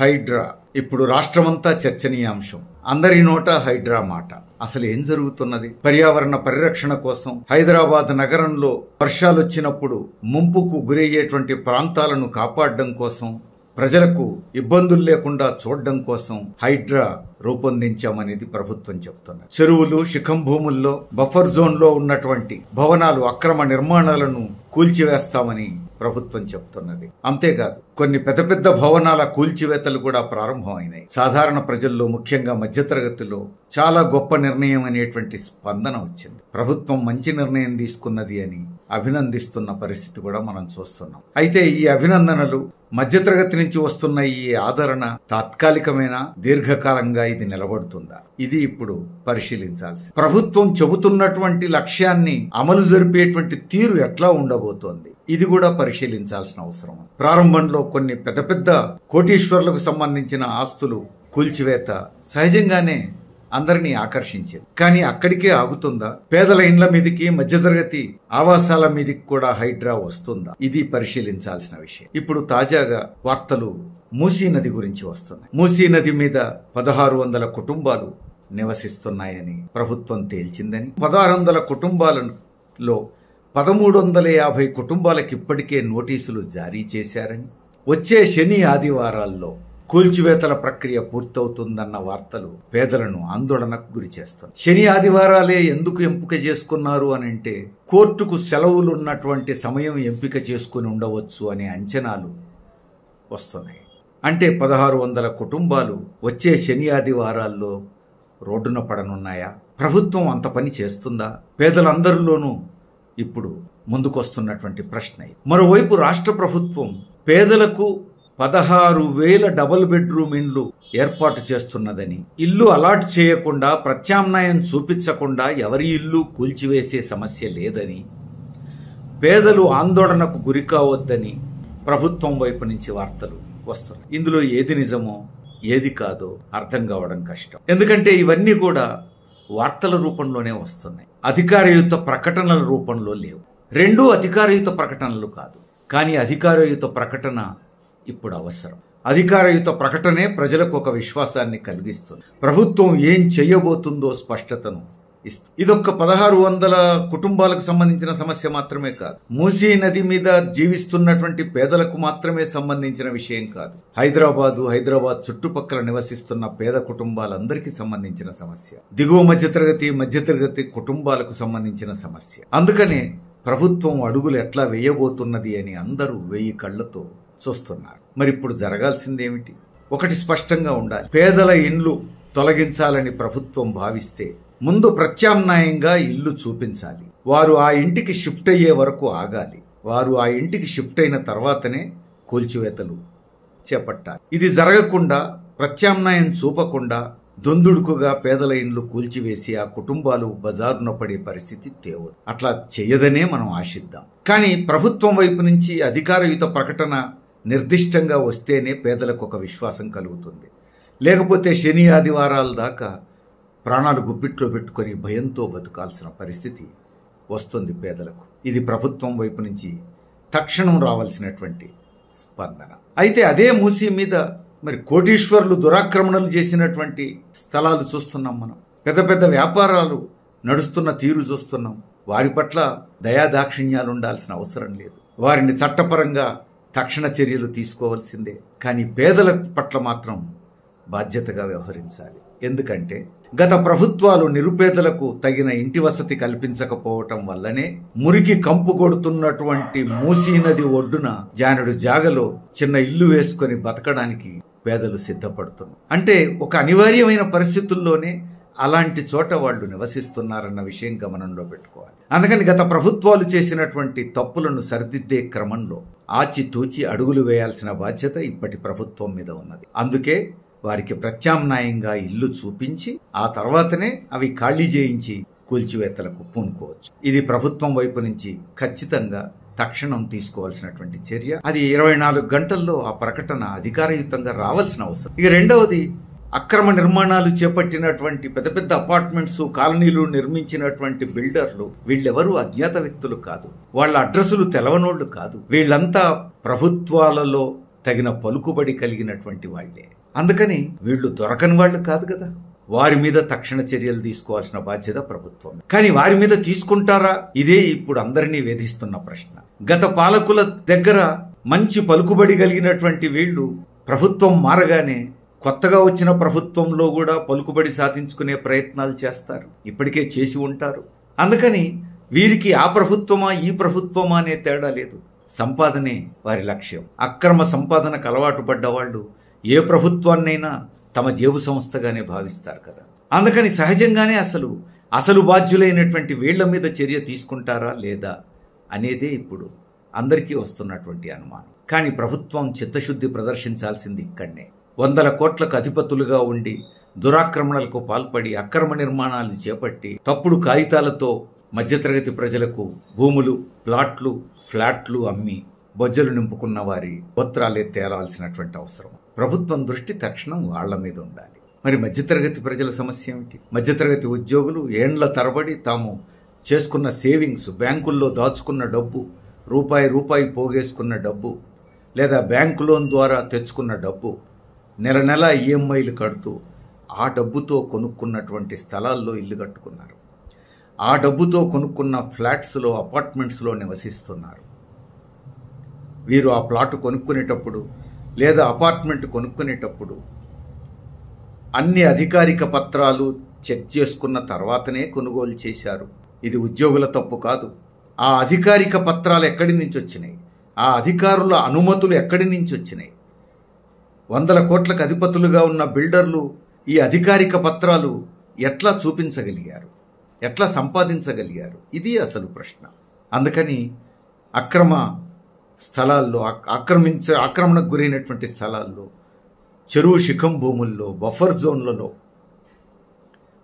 హైడ్రా ఇప్పుడు రాష్ట్రమంతా చర్చనీయాంశం. అందరి నోట హైడ్రా మాట. అసలు ఏం జరుగుతున్నది? పర్యావరణ పరిరక్షణ కోసం హైదరాబాద్ నగరంలో వర్షాలొచ్చినప్పుడు ముంపుకు గురయ్యేటువంటి ప్రాంతాలను కాపాడడం కోసం, ప్రజలకు ఇబ్బందులు లేకుండా చూడడం కోసం హైడ్రా రూపొందించామనేది ప్రభుత్వం చెప్తున్నది. చెరువులు, శిఖం భూముల్లో బఫర్ జోన్ లో ఉన్నటువంటి భవనాలు, అక్రమ నిర్మాణాలను కూల్చివేస్తామని ప్రభుత్వం చెప్తున్నది. అంతేకాదు కొన్ని పెద్ద పెద్ద భవనాల కూల్చివేతలు కూడా ప్రారంభమైనాయి. సాధారణ ప్రజల్లో, ముఖ్యంగా మధ్యతరగతిలో చాలా గొప్ప నిర్ణయం అనేటువంటి స్పందన వచ్చింది. ప్రభుత్వం మంచి నిర్ణయం తీసుకున్నది అని అభినందిస్తున్న పరిస్థితి కూడా మనం చూస్తున్నాం. అయితే ఈ అభినందనలు, మధ్యతరగతి నుంచి వస్తున్న ఈ ఆదరణ తాత్కాలికమైన, దీర్ఘకాలంగా ఇది నిలబడుతుందా? ఇది ఇప్పుడు పరిశీలించాల్సి. ప్రభుత్వం చెబుతున్నటువంటి లక్ష్యాన్ని అమలు జరిపేటువంటి తీరు ఎట్లా ఉండబోతోంది? ఇది కూడా పరిశీలించాల్సిన అవసరం. ప్రారంభంలో కొన్ని పెద్ద పెద్ద కోటీశ్వర్లకు సంబంధించిన ఆస్తులు కూల్చివేత సహజంగానే అందరినీ ఆకర్షించింది. కానీ అక్కడికే ఆగుతుందా? పేదల ఇండ్ల మీదికి, మధ్యతరగతి ఆవాసాల మీదికి కూడా హైడ్రా వస్తుందా? ఇది పరిశీలించాల్సిన విషయం. ఇప్పుడు తాజాగా వార్తలు మూసీ నది గురించి వస్తున్నాయి. మూసీ నది మీద 1600 కుటుంబాలు నివసిస్తున్నాయని ప్రభుత్వం తేల్చిందని, 1600 కుటుంబాలలో 1350 కుటుంబాలకు ఇప్పటికే నోటీసులు జారీ చేశారని, వచ్చే శని ఆదివారాల్లో కూల్చివేతల ప్రక్రియ పూర్తవుతుందన్న వార్తలు పేదలను ఆందోళనకు గురి చేస్తాయి. శని ఆదివారాలే ఎందుకు ఎంపిక చేసుకున్నారు అని అంటే, కోర్టుకు సెలవులున్నటువంటి సమయం ఎంపిక చేసుకుని ఉండవచ్చు అనే అంచనాలు వస్తున్నాయి. అంటే 1600 కుటుంబాలు వచ్చే శని ఆదివారాల్లో రోడ్డున పడనున్నాయా? ప్రభుత్వం అంత పని చేస్తుందా? పేదలందరిలోనూ ఇప్పుడు ముందుకొస్తున్నటువంటి ప్రశ్న. మరోవైపు రాష్ట్ర ప్రభుత్వం పేదలకు 16,000 డబుల్ బెడ్రూమ్ ఇండ్లు ఏర్పాటు చేస్తున్నదని, ఇల్లు అలాట్ చేయకుండా, ప్రత్యామ్నాయం చూపించకుండా ఎవరి ఇల్లు కూల్చివేసే సమస్య లేదని, పేదలు ఆందోళనకు గురి కావద్దని ప్రభుత్వం వైపు నుంచి వార్తలు వస్తున్నాయి. ఇందులో ఏది నిజమో ఏది కాదో అర్థం కావడం కష్టం. ఎందుకంటే ఇవన్నీ కూడా వార్తల రూపంలోనే వస్తున్నాయి, అధికారయుత ప్రకటనల రూపంలో లేవు. రెండూ అధికారయుత ప్రకటనలు కాదు, కానీ అధికారయుత ప్రకటన ఇప్పుడు అవసరం. అధికారయుత ప్రకటనే ప్రజలకు ఒక విశ్వాసాన్ని కలిగిస్తుంది. ప్రభుత్వం ఏం చేయబోతుందో స్పష్టతను ఇస్తుంది. ఇదొక్క 1600 కుటుంబాలకు సంబంధించిన సమస్య మాత్రమే కాదు, మూసీ నది మీద జీవిస్తున్నటువంటి పేదలకు మాత్రమే సంబంధించిన విషయం కాదు. హైదరాబాద్ చుట్టుపక్కల నివసిస్తున్న పేద కుటుంబాలందరికీ సంబంధించిన సమస్య, దిగువ మధ్యతరగతి కుటుంబాలకు సంబంధించిన సమస్య. అందుకనే ప్రభుత్వం అడుగులు ఎట్లా వేయబోతున్నది అని అందరూ 1000 కళ్లతో చూస్తున్నారు. మరి ఇప్పుడు జరగాల్సిందేమిటి? ఒకటి స్పష్టంగా ఉండాలి. పేదల ఇండ్లు తొలగించాలని ప్రభుత్వం భావిస్తే ముందు ప్రత్యామ్నాయంగా ఇల్లు చూపించాలి. వారు ఆ ఇంటికి షిఫ్ట్ అయ్యే వరకు ఆగాలి. వారు ఆ ఇంటికి షిఫ్ట్ అయిన తర్వాతనే కూల్చివేతలు చేపట్టాలి. ఇది జరగకుండా, ప్రత్యామ్నాయం చూపకుండా దొందుడుకుగా పేదల ఇండ్లు కూల్చివేసి ఆ కుటుంబాలు బజారున పడే పరిస్థితి తేవదు. అట్లా చేయదనే మనం ఆశిద్దాం. కానీ ప్రభుత్వం వైపు నుంచి అధికారయుత ప్రకటన నిర్దిష్టంగా వస్తేనే పేదలకు ఒక విశ్వాసం కలుగుతుంది. లేకపోతే శని ఆదివారాల దాకా ప్రాణాలు గుప్పిట్లో పెట్టుకొని భయంతో బతకాల్సిన పరిస్థితి వస్తుంది పేదలకు. ఇది ప్రభుత్వం వైపు నుంచి తక్షణం రావాల్సినటువంటి స్పందన. అయితే అదే మూసీ మీద మరి కోటీశ్వర్లు దురాక్రమణలు చేసినటువంటి స్థలాలు చూస్తున్నాం మనం. పెద్ద పెద్ద వ్యాపారాలు నడుస్తున్న తీరు చూస్తున్నాం. వారి పట్ల దయాదాక్షిణ్యాలు ఉండాల్సిన అవసరం లేదు. వారిని చట్టపరంగా తక్షణ చర్యలు తీసుకోవాల్సిందే. కానీ పేదల పట్ల మాత్రం బాధ్యతగా వ్యవహరించాలి. ఎందుకంటే గత ప్రభుత్వాలు నిరుపేదలకు తగిన ఇంటి వసతి కల్పించకపోవటం వల్లనే మురికి కంపు కొడుతున్నటువంటి మూసీ నది ఒడ్డున జానెడు జాగలో చిన్న ఇల్లు వేసుకొని బతకడానికి పేదలు సిద్ధపడుతున్నారు. అంటే ఒక అనివార్యమైన పరిస్థితుల్లోనే అలాంటి చోట వాళ్ళు నివసిస్తున్నారన్న విషయం గమనంలో పెట్టుకోవాలి. అందుకని గత ప్రభుత్వాలు చేసినటువంటి తప్పులను సరిదిద్దే క్రమంలో ఆచితూచి అడుగులు వేయాల్సిన బాధ్యత ఇప్పటి ప్రభుత్వం మీద ఉన్నది. అందుకే వారికి ప్రత్యామ్నాయంగా ఇల్లు చూపించి ఆ తర్వాతనే అవి ఖాళీ చేయించి కూల్చివేతలకు పూనుకోవచ్చు. ఇది ప్రభుత్వం వైపు నుంచి ఖచ్చితంగా తక్షణం తీసుకోవాల్సినటువంటి చర్య. అది 24 గంటల్లో ఆ ప్రకటన అధికారయుతంగా రావాల్సిన అవసరం. ఇక రెండవది, అక్రమ నిర్మాణాలు చేపట్టినటువంటి పెద్ద పెద్ద అపార్ట్మెంట్స్, కాలనీలు నిర్మించినటువంటి బిల్డర్లు వీళ్ళెవరూ అజ్ఞాత వ్యక్తులు కాదు, వాళ్ళ అడ్రస్సులు తెలవనోళ్లు కాదు. వీళ్ళంతా ప్రభుత్వాలలో తగిన పలుకుబడి కలిగినటువంటి వాళ్లే. అందుకని వీళ్ళు దొరకని వాళ్ళు కాదు కదా. వారి మీద తక్షణ చర్యలు తీసుకోవాల్సిన బాధ్యత ప్రభుత్వం. కానీ వారి మీద తీసుకుంటారా? ఇదే ఇప్పుడు అందరినీ వేధిస్తున్న ప్రశ్న. గత పాలకుల దగ్గర మంచి పలుకుబడి కలిగినటువంటి వీళ్ళు ప్రభుత్వం మారగానే కొత్తగా వచ్చిన ప్రభుత్వంలో కూడా పలుకుబడి సాధించుకునే ప్రయత్నాలు చేస్తారు, ఇప్పటికే చేసి ఉంటారు. అందుకని వీరికి ఆ ప్రభుత్వమా ఈ ప్రభుత్వమా అనే తేడా లేదు. సంపాదనే వారి లక్ష్యం. అక్రమ సంపాదనకు అలవాటు పడ్డ వాళ్ళు ఏ ప్రభుత్వాన్నైనా తమ జేబు సంస్థగానే భావిస్తారు కదా. అందుకని సహజంగానే అసలు బాధ్యులైనటువంటి వీళ్ల మీద చర్య తీసుకుంటారా లేదా అనేదే ఇప్పుడు అందరికీ వస్తున్నటువంటి అనుమానం. కానీ ప్రభుత్వం చిత్తశుద్ధి ప్రదర్శించాల్సింది ఇక్కడనే. 100 కోట్లకు అధిపతులుగా ఉండి దురాక్రమణలకు పాల్పడి అక్రమ నిర్మాణాలు చేపట్టి తప్పుడు కాగితాలతో మధ్యతరగతి ప్రజలకు భూములు, ప్లాట్లు, ఫ్లాట్లు అమ్మి బొజ్జలు నింపుకున్న వారి పత్రాలే తేలాల్సినటువంటి అవసరం. ప్రభుత్వం దృష్టి తక్షణం వాళ్ల మీద ఉండాలి. మరి మధ్యతరగతి ప్రజల సమస్య ఏమిటి? మధ్యతరగతి ఉద్యోగులు ఏండ్ల తరబడి తాము చేసుకున్న సేవింగ్స్, బ్యాంకుల్లో దాచుకున్న డబ్బు, రూపాయి పోగేసుకున్న డబ్బు లేదా బ్యాంకు లోన్ ద్వారా తెచ్చుకున్న డబ్బు నెల నెల ఈఎంఐలు కడుతూ ఆ డబ్బుతో కొనుక్కున్నటువంటి స్థలాల్లో ఇల్లు కట్టుకున్నారు. ఆ డబ్బుతో కొనుక్కున్న ఫ్లాట్స్లో, అపార్ట్మెంట్స్లో నివసిస్తున్నారు. వీరు ఆ ప్లాట్ కొనుక్కునేటప్పుడు లేదా అపార్ట్మెంట్ కొనుక్కునేటప్పుడు అన్ని అధికారిక పత్రాలు చెక్ చేసుకున్న తర్వాతనే కొనుగోలు చేశారు. ఇది ఉద్యోగుల తప్పు కాదు. ఆ అధికారిక పత్రాలు ఎక్కడి నుంచి వచ్చినాయి? ఆ అధికారుల అనుమతులు ఎక్కడి నుంచి వచ్చినాయి? 100 కోట్లకు అధిపతులుగా ఉన్న బిల్డర్లు ఈ అధికారిక పత్రాలు ఎట్లా చూపించగలిగారు? ఎట్లా సంపాదించగలిగారు? ఇది అసలు ప్రశ్న. అందుకని అక్రమ స్థలాల్లో, ఆక్రమణకు గురైనటువంటి స్థలాల్లో, చెరువు శిఖం భూముల్లో, బఫర్ జోన్లలో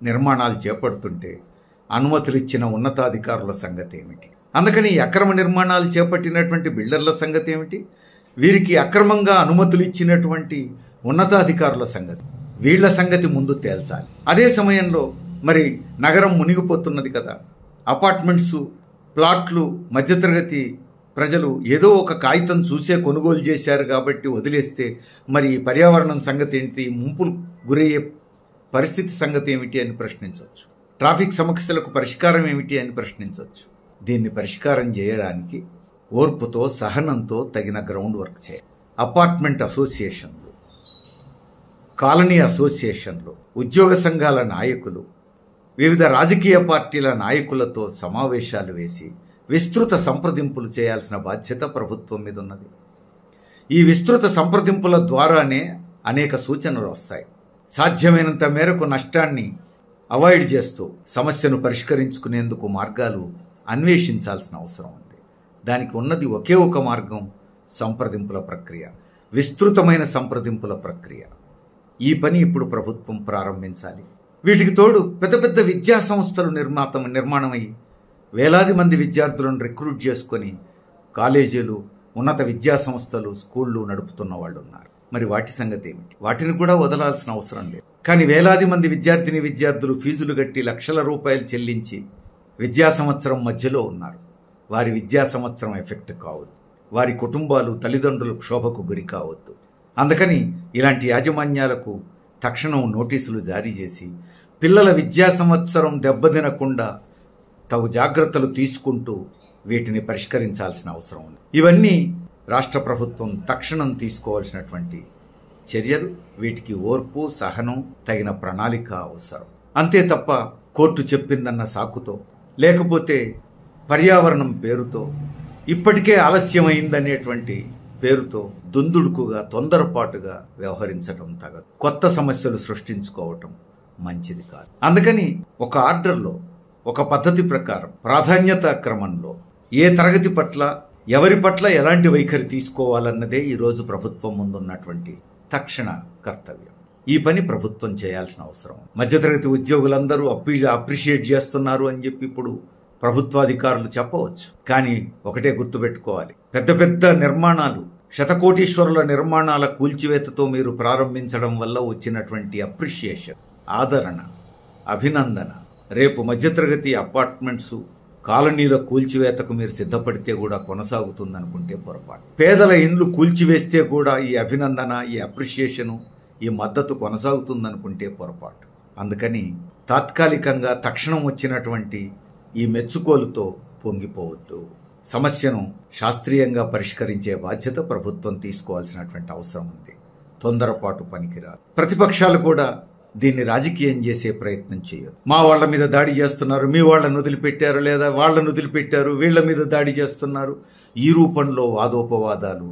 నిర్మాణాలు చేపడుతుంటే అనుమతులు ఇచ్చిన ఉన్నతాధికారుల సంగతి ఏమిటి? అందుకని అక్రమ నిర్మాణాలు చేపట్టినటువంటి బిల్డర్ల సంగతి ఏమిటి? వీరికి అక్రమంగా అనుమతులు ఇచ్చినటువంటి ఉన్నతాధికారుల సంగతి, వీళ్ల సంగతి ముందు తేల్చాలి. అదే సమయంలో మరి నగరం మునిగిపోతున్నది కదా. అపార్ట్మెంట్స్, ప్లాట్లు మధ్యతరగతి ప్రజలు ఏదో ఒక కాగితం చూసే కొనుగోలు చేశారు కాబట్టి వదిలేస్తే మరి పర్యావరణం సంగతి ఏంటి, ముంపులు గురయ్యే పరిస్థితి సంగతి ఏమిటి అని ప్రశ్నించవచ్చు. ట్రాఫిక్ సమస్యలకు పరిష్కారం ఏమిటి అని ప్రశ్నించవచ్చు. దీన్ని పరిష్కారం చేయడానికి ఓర్పుతో, సహనంతో తగిన గ్రౌండ్ వర్క్ చేయాలి. అపార్ట్మెంట్ అసోసియేషన్లు, కాలనీ అసోసియేషన్లు, ఉద్యోగ సంఘాల నాయకులు, వివిధ రాజకీయ పార్టీల నాయకులతో సమావేశాలు వేసి విస్తృత సంప్రదింపులు చేయాల్సిన బాధ్యత ప్రభుత్వం మీద ఉన్నది. ఈ విస్తృత సంప్రదింపుల ద్వారానే అనేక సూచనలు వస్తాయి. సాధ్యమైనంత మేరకు నష్టాన్ని అవాయిడ్ చేస్తూ సమస్యను పరిష్కరించుకునేందుకు మార్గాలు అన్వేషించాల్సిన అవసరం ఉంది. దానికి ఉన్నది ఒకే ఒక మార్గం, సంప్రదింపుల ప్రక్రియ, విస్తృతమైన సంప్రదింపుల ప్రక్రియ. ఈ పని ఇప్పుడు ప్రభుత్వం ప్రారంభించాలి. వీటికి తోడు పెద్ద పెద్ద విద్యా సంస్థలు నిర్మాణమై వేలాది మంది విద్యార్థులను రిక్రూట్ చేసుకొని కాలేజీలు, ఉన్నత విద్యా సంస్థలు, స్కూళ్ళు నడుపుతున్న వాళ్ళు ఉన్నారు. మరి వాటి సంగతి ఏమిటి? వాటిని కూడా వదలాల్సిన అవసరం లేదు. కానీ వేలాది మంది విద్యార్థులు ఫీజులు కట్టి లక్షల రూపాయలు చెల్లించి విద్యా సంవత్సరం మధ్యలో ఉన్నారు. వారి విద్యా సంవత్సరం ఎఫెక్ట్ కావద్దు, వారి కుటుంబాలు, తల్లిదండ్రులు క్షోభకు గురి కావద్దు. అందుకని ఇలాంటి యాజమాన్యాలకు తక్షణం నోటీసులు జారీ చేసి పిల్లల విద్యా సంవత్సరం దెబ్బతినకుండా తగు జాగ్రత్తలు తీసుకుంటూ వీటిని పరిష్కరించాల్సిన అవసరం ఉంది. ఇవన్నీ రాష్ట్ర ప్రభుత్వం తక్షణం తీసుకోవాల్సినటువంటి చర్యలు. వీటికి ఓర్పు, సహనం, తగిన ప్రణాళిక అవసరం. అంతే తప్ప కోర్టు చెప్పిందన్న సాకుతో, లేకపోతే పర్యావరణం పేరుతో, ఇప్పటికే ఆలస్యమైందనేటువంటి పేరుతో దుందుడుకుగా, తొందరపాటుగా వ్యవహరించడం తగదు. కొత్త సమస్యలు సృష్టించుకోవటం మంచిది కాదు. అందుకని ఒక ఆర్డర్లో, ఒక పద్ధతి ప్రకారం, ప్రాధాన్యత క్రమంలో ఏ తరగతి పట్ల, ఎవరి పట్ల ఎలాంటి వైఖరి తీసుకోవాలన్నదే ఈరోజు ప్రభుత్వం ముందున్నటువంటి తక్షణ కర్తవ్యం. ఈ పని ప్రభుత్వం చేయాల్సిన అవసరం. మధ్యతరగతి ఉద్యోగులందరూ అప్రిషియేట్ చేస్తున్నారు అని చెప్పి ఇప్పుడు ప్రభుత్వాధికారులు చెప్పవచ్చు. కానీ ఒకటే గుర్తుపెట్టుకోవాలి, పెద్ద పెద్ద నిర్మాణాలు, శతకోటీశ్వరుల నిర్మాణాల కూల్చివేతతో మీరు ప్రారంభించడం వల్ల వచ్చినటువంటి అప్రిషియేషన్, ఆదరణ, అభినందన రేపు మధ్యతరగతి అపార్ట్మెంట్స్, కాలనీల కూల్చివేతకు మీరు సిద్ధపడితే కూడా కొనసాగుతుందనుకుంటే పొరపాటు. పేదల ఇండ్లు కూల్చివేస్తే కూడా ఈ అభినందన, ఈ అప్రిషియేషను, ఈ మద్దతు కొనసాగుతుందనుకుంటే పొరపాటు. అందుకని తాత్కాలికంగా తక్షణం వచ్చినటువంటి ఈ మెచ్చుకోలుతో పొంగిపోవద్దు. సమస్యను శాస్త్రీయంగా పరిష్కరించే బాధ్యత ప్రభుత్వం తీసుకోవాల్సినటువంటి అవసరం ఉంది. తొందరపాటు పనికిరాదు. ప్రతిపక్షాలు కూడా దీన్ని రాజకీయం చేసే ప్రయత్నం చేయదు. మా వాళ్ళ మీద దాడి చేస్తున్నారు, మీ వాళ్ళని వదిలిపెట్టారు, లేదా వాళ్ళని వదిలిపెట్టారు, వీళ్ళ మీద దాడి చేస్తున్నారు. ఈ రూపంలో వాదోపవాదాలు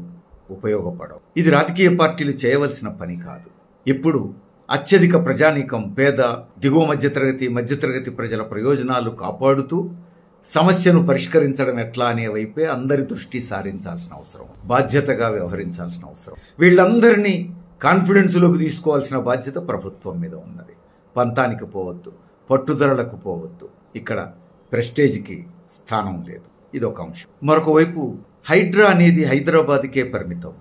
ఉపయోగపడవు. ఇది రాజకీయ పార్టీలు చేయవలసిన పని కాదు. ఇప్పుడు అత్యధిక ప్రజానీకం, పేద, దిగువ మధ్యతరగతి ప్రజల ప్రయోజనాలు కాపాడుతూ సమస్యను పరిష్కరించడం ఎట్లా అనే వైపే అందరి దృష్టి సారించాల్సిన అవసరం, బాధ్యతగా వ్యవహరించాల్సిన అవసరం. వీళ్ళందరినీ కాన్ఫిడెన్స్లోకి తీసుకోవాల్సిన బాధ్యత ప్రభుత్వం మీద ఉన్నది. పంతానికి పోవద్దు, పట్టుదలలకు పోవద్దు. ఇక్కడ ప్రెస్టేజ్కి స్థానం లేదు. ఇదొక అంశం. మరొక వైపు హైడ్రా అనేది హైదరాబాద్కే పరిమితం.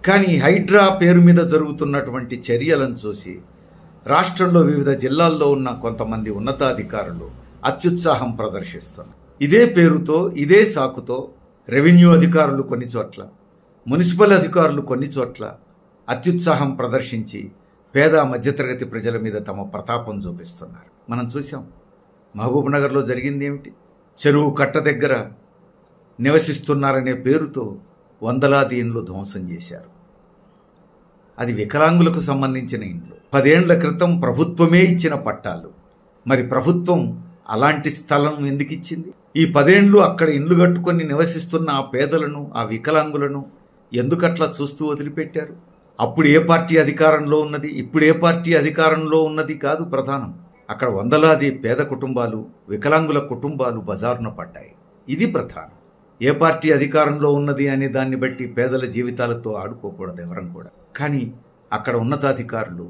కానీ హైడ్రా పేరు మీద జరుగుతున్నటువంటి చర్యలను చూసి రాష్ట్రంలో వివిధ జిల్లాల్లో ఉన్న కొంతమంది ఉన్నతాధికారులు అత్యుత్సాహం ప్రదర్శిస్తున్నారు. ఇదే పేరుతో, ఇదే సాకుతో రెవెన్యూ అధికారులు కొన్ని చోట్ల, మున్సిపల్ అధికారులు కొన్ని చోట్ల అత్యుత్సాహం ప్రదర్శించి పేద మధ్యతరగతి ప్రజల మీద తమ ప్రతాపం చూపిస్తున్నారు. మనం చూసాం. మహబూబ్నగర్లో జరిగింది ఏమిటి? చెరువు కట్ట దగ్గర నివసిస్తున్నారనే పేరుతో వందలాది ఇండ్లు ధ్వంసం చేశారు. అది వికలాంగులకు సంబంధించిన ఇండ్లు. 10 ఏళ్ల క్రితం ప్రభుత్వమే ఇచ్చిన పట్టాలు. మరి ప్రభుత్వం అలాంటి స్థలం ఎందుకు ఇచ్చింది? ఈ 10 ఏళ్లు అక్కడ ఇండ్లు కట్టుకొని నివసిస్తున్న ఆ పేదలను, ఆ వికలాంగులను ఎందుకట్లా చూస్తూ వదిలిపెట్టారు? అప్పుడు ఏ పార్టీ అధికారంలో ఉన్నది, ఇప్పుడు ఏ పార్టీ అధికారంలో ఉన్నది కాదు ప్రధానం. అక్కడ వందలాది పేద కుటుంబాలు, వికలాంగుల కుటుంబాలు బజారున పడ్డాయి. ఇది ప్రధానం. ఏ పార్టీ అధికారంలో ఉన్నది అనే దాన్ని బట్టి పేదల జీవితాలతో ఆడుకోకూడదు ఎవరం కూడా. కానీ అక్కడ ఉన్నతాధికారులు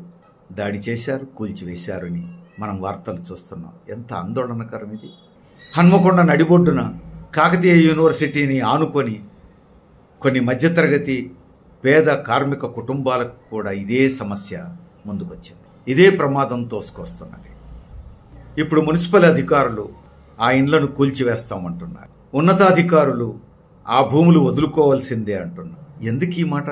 దాడి చేశారు, కూల్చివేశారని మనం వార్తలు చూస్తున్నాం. ఎంత ఆందోళనకరం ఇది. హన్మకొండ నడిబొడ్డున కాకతీయ యూనివర్సిటీని ఆనుకొని కొన్ని మధ్యతరగతి పేద కార్మిక కుటుంబాలకు కూడా ఇదే సమస్య ముందుకొచ్చింది. ఇదే ప్రమాదం తోసుకొస్తున్నది. ఇప్పుడు మున్సిపల్ అధికారులు ఆ ఇండ్లను కూల్చివేస్తామంటున్నారు. ఉన్నతాధికారులు ఆ భూములు వదులుకోవాల్సిందే అంటున్నారు. ఎందుకు ఈ మాట?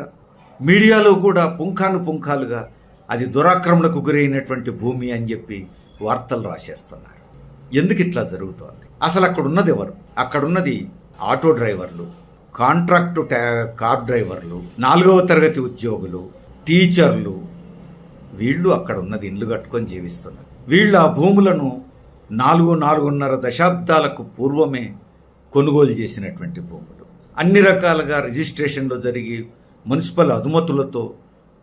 మీడియాలో కూడా పుంఖాలుగా అది దురాక్రమణకు గురైనటువంటి భూమి అని చెప్పి వార్తలు రాసేస్తున్నారు. ఎందుకు ఇట్లా జరుగుతోంది? అసలు అక్కడున్నది ఎవరు? అక్కడున్నది ఆటో డ్రైవర్లు, కాంట్రాక్టు కార్ డ్రైవర్లు, 4వ తరగతి ఉద్యోగులు, టీచర్లు. వీళ్ళు అక్కడ ఉన్నది ఇండ్లు కట్టుకొని జీవిస్తున్నారు. వీళ్ళు ఆ భూములను 4.5 దశాబ్దాలకు పూర్వమే కొనుగోలు చేసినటువంటి భూములు. అన్ని రకాలుగా రిజిస్ట్రేషన్లో జరిగి మున్సిపల్ అనుమతులతో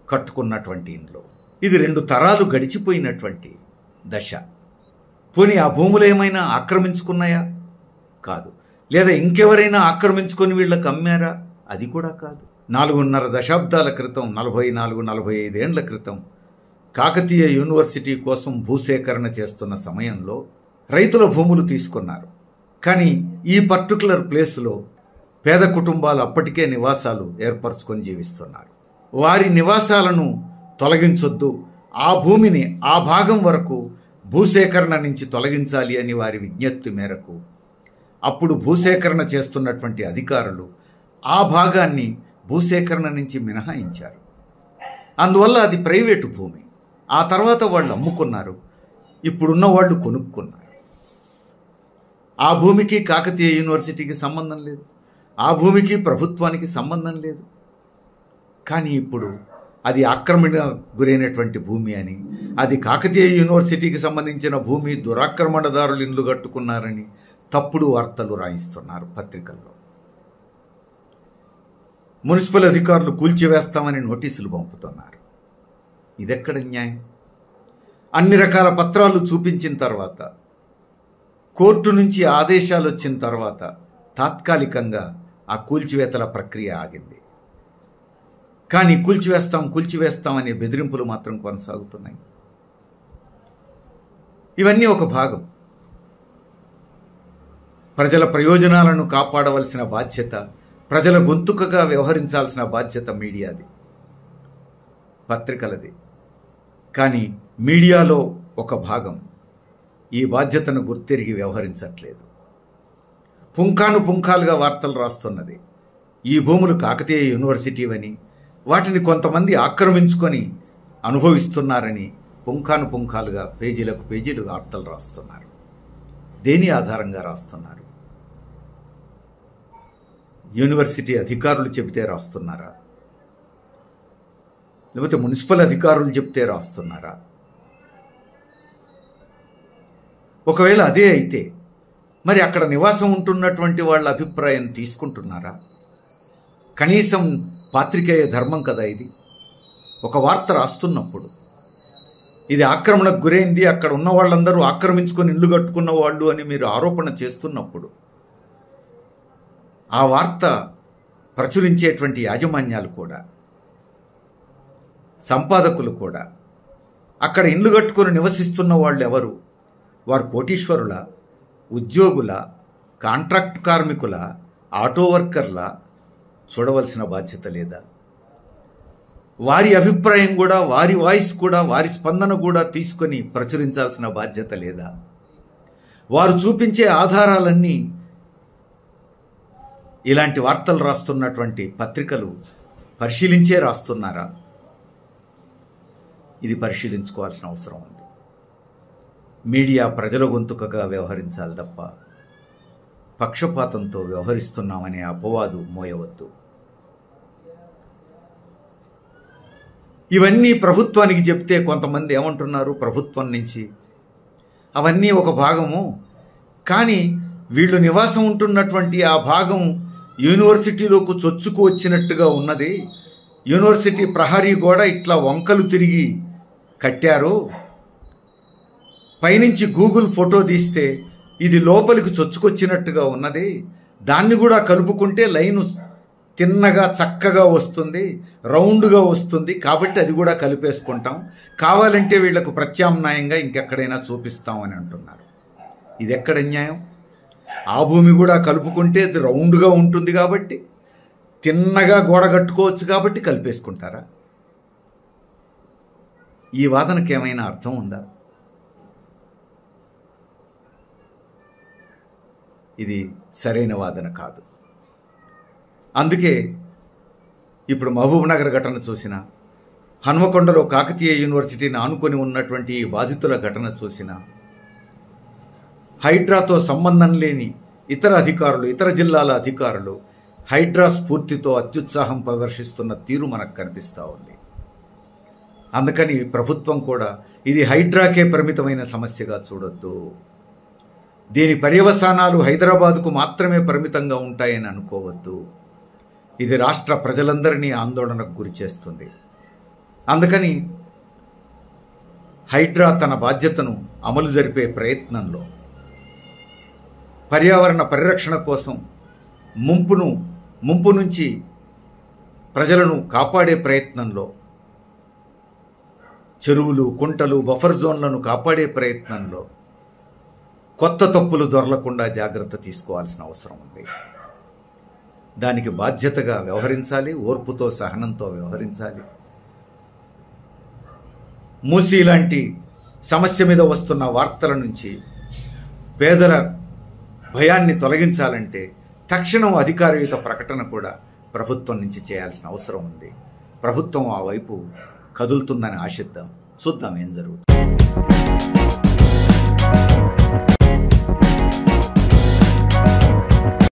కట్టుకున్నటువంటి ఇండ్లు. ఇది 2 తరాలు గడిచిపోయినటువంటి దశ. పోనీ ఆ భూములు ఏమైనా ఆక్రమించుకున్నాయా? కాదు. లేదా ఇంకెవరైనా ఆక్రమించుకొని వీళ్ళకి అమ్మారా? అది కూడా కాదు. 4.5 దశాబ్దాల క్రితం, 44-45 ఏండ్ల క్రితం కాకతీయ యూనివర్సిటీ కోసం భూసేకరణ చేస్తున్న సమయంలో రైతుల భూములు తీసుకున్నారు. కానీ ఈ పర్టికులర్ ప్లేస్లో పేద కుటుంబాలు అప్పటికే నివాసాలు ఏర్పరచుకొని జీవిస్తున్నారు. వారి నివాసాలను తొలగించొద్దు, ఆ భూమిని ఆ భాగం వరకు భూసేకరణ నుంచి తొలగించాలి అని వారి విజ్ఞప్తి మేరకు అప్పుడు భూసేకరణ చేస్తున్నటువంటి అధికారులు ఆ భాగాన్ని భూసేకరణ నుంచి మినహాయించారు. అందువల్ల అది ప్రైవేటు భూమి. ఆ తర్వాత వాళ్ళు అమ్ముకున్నారు. ఇప్పుడున్న వాళ్ళు కొనుక్కున్నారు. ఆ భూమికి కాకతీయ యూనివర్సిటీకి సంబంధం లేదు, ఆ భూమికి ప్రభుత్వానికి సంబంధం లేదు. కానీ ఇప్పుడు అది ఆక్రమణ గురైనటువంటి భూమి అని, అది కాకతీయ యూనివర్సిటీకి సంబంధించిన భూమి, దురాక్రమణదారులు ఇండ్లు కట్టుకున్నారని తప్పుడు వార్తలు రాయిస్తున్నారు పత్రికల్లో. మున్సిపల్ అధికారులు కూల్చివేస్తామని నోటీసులు పంపుతున్నారు. ఇదెక్కడ న్యాయం? అన్ని రకాల పత్రాలు చూపించిన తర్వాత, కోర్టు నుంచి ఆదేశాలు వచ్చిన తర్వాత తాత్కాలికంగా ఆ కూల్చివేతల ప్రక్రియ ఆగింది. కానీ కూల్చివేస్తాం అనే బెదిరింపులు మాత్రం కొనసాగుతున్నాయి. ఇవన్నీ ఒక భాగం. ప్రజల ప్రయోజనాలను కాపాడవలసిన బాధ్యత, ప్రజల గొంతుకగా వ్యవహరించాల్సిన బాధ్యత మీడియాది, పత్రికలది. కానీ మీడియాలో ఒక భాగం ఈ బాధ్యతను గుర్తెరిగి వ్యవహరించట్లేదు. పుంకాను పుంకాలుగా వార్తలు రాస్తున్నది. ఈ భూములు కాకతీయ యూనివర్సిటీవని, వాటిని కొంతమంది ఆక్రమించుకొని అనుభవిస్తున్నారని పుంకాను పుంకాలుగా పేజీలకు పేజీలు వార్తలు రాస్తున్నారు. దేని ఆధారంగా రాస్తున్నారు? యూనివర్సిటీ అధికారులు చెబితే రాస్తున్నారా? లేకపోతే మున్సిపల్ అధికారులు చెప్తే రాస్తున్నారా? ఒకవేళ అదే అయితే మరి అక్కడ నివాసం ఉంటున్నటువంటి వాళ్ళ అభిప్రాయం తీసుకుంటున్నారా? కనీసం పాత్రికేయ ధర్మం కదా ఇది. ఒక వార్త రాస్తున్నప్పుడు ఇది ఆక్రమణకు గురైంది, అక్కడ ఉన్న వాళ్ళందరూ ఆక్రమించుకొని ఇల్లు కట్టుకున్న వాళ్ళు అని మీరు ఆరోపణ చేస్తున్నప్పుడు ఆ వార్త ప్రచురించేటువంటి యాజమాన్యాలు కూడా, సంపాదకులు కూడా, అక్కడ ఇల్లు కట్టుకొని నివసిస్తున్న వాళ్ళు ఎవరు? వారు కోటీశ్వరుల, ఉద్యోగుల, కాంట్రాక్ట్ కార్మికుల, ఆటో వర్కర్ల చూడవలసిన బాధ్యత లేదా? వారి అభిప్రాయం కూడా, వారి వాయిస్ కూడా, వారి స్పందన కూడా తీసుకొని ప్రచురించాల్సిన బాధ్యత లేదా? వారు చూపించే ఆధారాలన్నీ ఇలాంటి వార్తలు రాస్తున్నటువంటి పత్రికలు పరిశీలించే రాస్తున్నారా? ఇది పరిశీలించుకోవాల్సిన అవసరం ఉంది. మీడియా ప్రజల గొంతుకగా వ్యవహరించాలి తప్ప పక్షపాతంతో వ్యవహరిస్తున్నామనే అపవాదు మోయవద్దు. ఇవన్నీ ప్రభుత్వానికి చెప్తే కొంతమంది ఏమంటున్నారు? ప్రభుత్వం నుంచి అవన్నీ ఒక భాగము, కానీ వీళ్ళు నివాసం ఉంటున్నటువంటి ఆ భాగం యూనివర్సిటీలోకి చొచ్చుకు వచ్చినట్టుగా ఉన్నది. యూనివర్సిటీ ప్రహరీ గోడ ఇట్లా వంకలు తిరిగి కట్టారు. పైనుంచి గూగుల్ ఫోటో తీస్తే ఇది లోపలికి చొచ్చుకొచ్చినట్టుగా ఉన్నది. దాన్ని కూడా కలుపుకుంటే లైను తిన్నగా చక్కగా వస్తుంది, రౌండ్గా వస్తుంది. కాబట్టి అది కూడా కలిపేసుకుంటాం, కావాలంటే వీళ్లకు ప్రత్యామ్నాయంగా ఇంకెక్కడైనా చూపిస్తామని అంటున్నారు. ఇది ఎక్కడ న్యాయం? ఆ భూమి కూడా కలుపుకుంటే అది రౌండ్గా ఉంటుంది కాబట్టి, తిన్నగా గోడ కట్టుకోవచ్చు కాబట్టి కలిపేసుకుంటారా? ఈ వాదనకి ఏమైనా అర్థం ఉందా? ఇది సరైన వాదన కాదు. అందుకే ఇప్పుడు మహబూబ్నగర్ ఘటన చూసినా, హన్మకొండలో కాకతీయ యూనివర్సిటీని ఆనుకొని ఉన్నటువంటి ఈ బాధితుల ఘటన చూసినా, హైడ్రాతో సంబంధం లేని ఇతర అధికారులు, ఇతర జిల్లాల అధికారులు హైడ్రా స్ఫూర్తితో అత్యుత్సాహం ప్రదర్శిస్తున్న తీరు మనకు కనిపిస్తూ ఉంది. అందుకని ప్రభుత్వం కూడా ఇది హైడ్రాకే పరిమితమైన సమస్యగా చూడొద్దు, దీని పర్యవసానాలు హైదరాబాదుకు మాత్రమే పరిమితంగా ఉంటాయని అనుకోవద్దు. ఇది రాష్ట్ర ప్రజలందరినీ ఆందోళనకు గురి చేస్తుంది. అందుకని హైడ్రా తన బాధ్యతను అమలు జరిపే ప్రయత్నంలో, పర్యావరణ పరిరక్షణ కోసం ముంపు నుంచి ప్రజలను కాపాడే ప్రయత్నంలో, చెరువులు, కుంటలు, బఫర్ జోన్లను కాపాడే ప్రయత్నంలో కొత్త తప్పులు దొరలకుండా జాగ్రత్త తీసుకోవాల్సిన అవసరం ఉంది. దానికి బాధ్యతగా వ్యవహరించాలి, ఓర్పుతో సహనంతో వ్యవహరించాలి. మూసీ లాంటి సమస్య మీద వస్తున్న వార్తల నుంచి పేదల భయాన్ని తొలగించాలంటే తక్షణం అధికారయుత ప్రకటన కూడా ప్రభుత్వం నుంచి చేయాల్సిన అవసరం ఉంది. ప్రభుత్వం ఆ వైపు కదులుతుందని ఆశిద్దాం. చూద్దాం ఏం జరుగుతుంది.